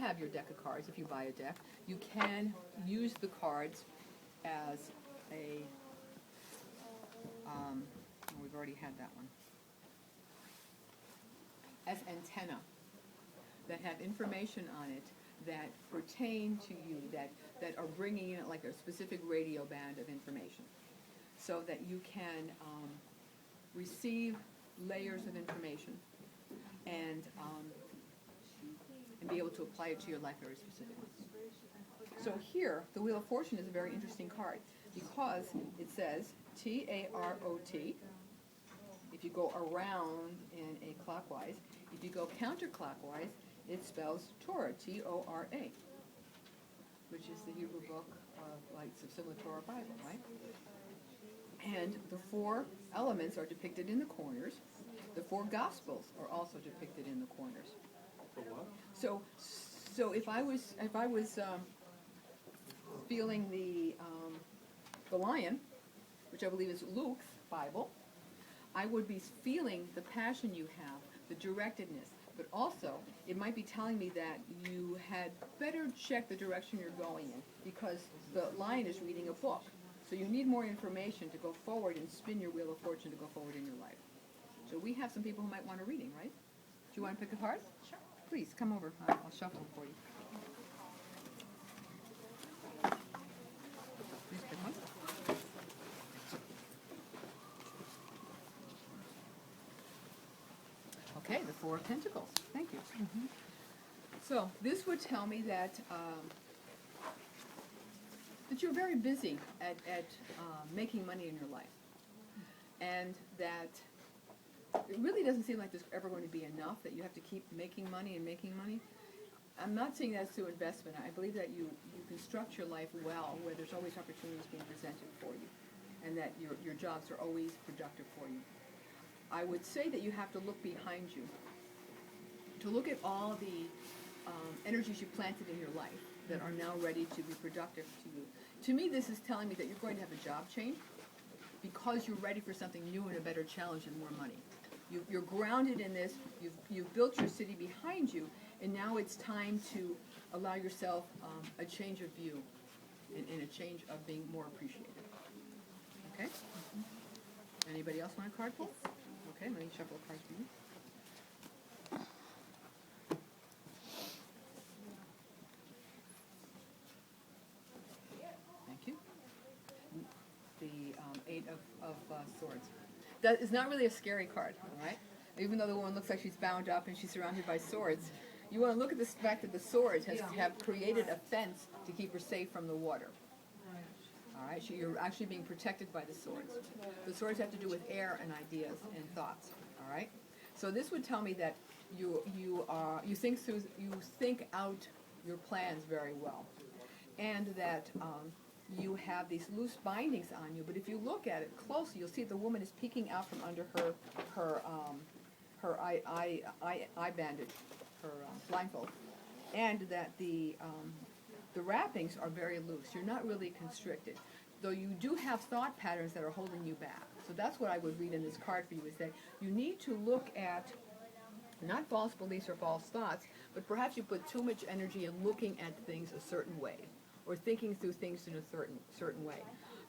have your deck of cards, if you buy a deck, you can use the cards as a, we've already had that one, as antenna that have information on it that pertain to you, that are bringing in like a specific radio band of information, so that you can receive layers of information and be able to apply it to your life very specifically. So here, the Wheel of Fortune is a very interesting card because it says T-A-R-O-T. If you go around in a clockwise, if you go counterclockwise, it spells Torah, T-O-R-A, which is the Hebrew book of like similar Torah Bible, right? And the 4 elements are depicted in the corners. The 4 Gospels are also depicted in the corners. For what? So if I was feeling the lion, which I believe is Luke's Bible, I would be feeling the passion you have, the directedness, but also it might be telling me that you had better check the direction you're going in because the lion is reading a book. So you need more information to go forward and spin your Wheel of Fortune to go forward in your life. So we have some people who might want a reading, right? Do you want to pick a card? Sure. Please, come over. I'll shuffle them for you. Please pick one. Okay, the 4 of Pentacles. Thank you. So this would tell me that that you're very busy at making money in your life, and that it really doesn't seem like there's ever going to be enough, that you have to keep making money and making money. I'm not saying that's through investment. I believe that you construct your life well, where there's always opportunities being presented for you, and that your jobs are always productive for you. I would say that you have to look behind you, to look at all the energies you planted in your life that are now ready to be productive to you. To me, this is telling me that you're going to have a job change because you're ready for something new and a better challenge and more money. You're grounded in this, you've built your city behind you, and now it's time to allow yourself a change of view and a change of being more appreciated. Okay? Anybody else want a card pull? Okay, let me shuffle a card for you. Thank you. The 8 of Swords. That is not really a scary card, all right? Even though the woman looks like she's bound up and she's surrounded by swords, you want to look at the fact that the swords have created a fence to keep her safe from the water. All right, so you're actually being protected by the swords. The swords have to do with air and ideas and thoughts. All right, so this would tell me that you think out your plans very well, and that you have these loose bindings on you. But if you look at it closely, you'll see the woman is peeking out from under her eye bandage, her blindfold, and that the wrappings are very loose. You're not really constricted, though you do have thought patterns that are holding you back. So that's what I would read in this card for you, is that you need to look at not false beliefs or false thoughts, but perhaps you put too much energy in looking at things a certain way or thinking through things in a certain way.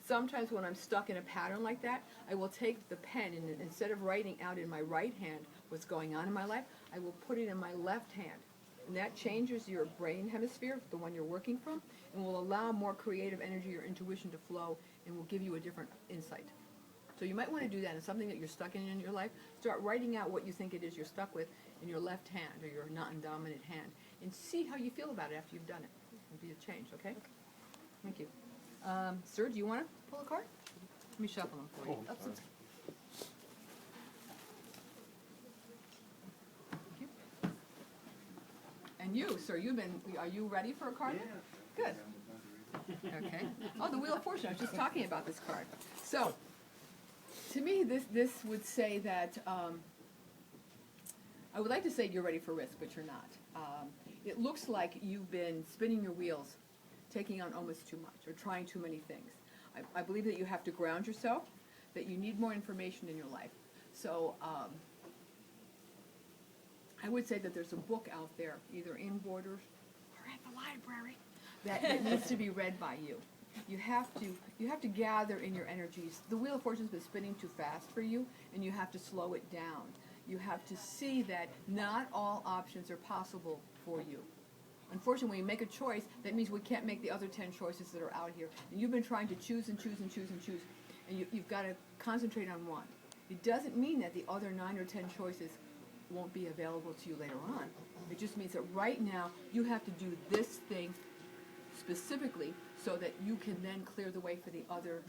Sometimes when I'm stuck in a pattern like that, I will take the pen and instead of writing out in my right hand what's going on in my life, I will put it in my left hand. And that changes your brain hemisphere, the one you're working from, and will allow more creative energy or intuition to flow and will give you a different insight. So you might want to do that in something that you're stuck in your life. Start writing out what you think it is you're stuck with in your left hand or your non-dominant hand, and see how you feel about it after you've done it. It'll be a change, okay? Thank you. Sir, do you want to pull a card? Let me shuffle them for you. Oh, sorry. Thank you. And you, sir, are you ready for a card? Yeah. Good. Okay. Oh, the Wheel of Fortune. I was just talking about this card. So, to me, this would say that I would like to say you're ready for risk, but you're not. It looks like you've been spinning your wheels, taking on almost too much or trying too many things. I believe that you have to ground yourself, that you need more information in your life. So I would say that there's a book out there, either in Borders at the library. that needs to be read by you. You have to gather in your energies. The Wheel of Fortune's been spinning too fast for you, and you have to slow it down. You have to see that not all options are possible for you. Unfortunately, when you make a choice, that means we can't make the other 10 choices that are out here. And you've been trying to choose and choose and choose and choose, and you've got to concentrate on one. It doesn't mean that the other 9 or 10 choices won't be available to you later on. It just means that right now you have to do this thing specifically so that you can then clear the way for the other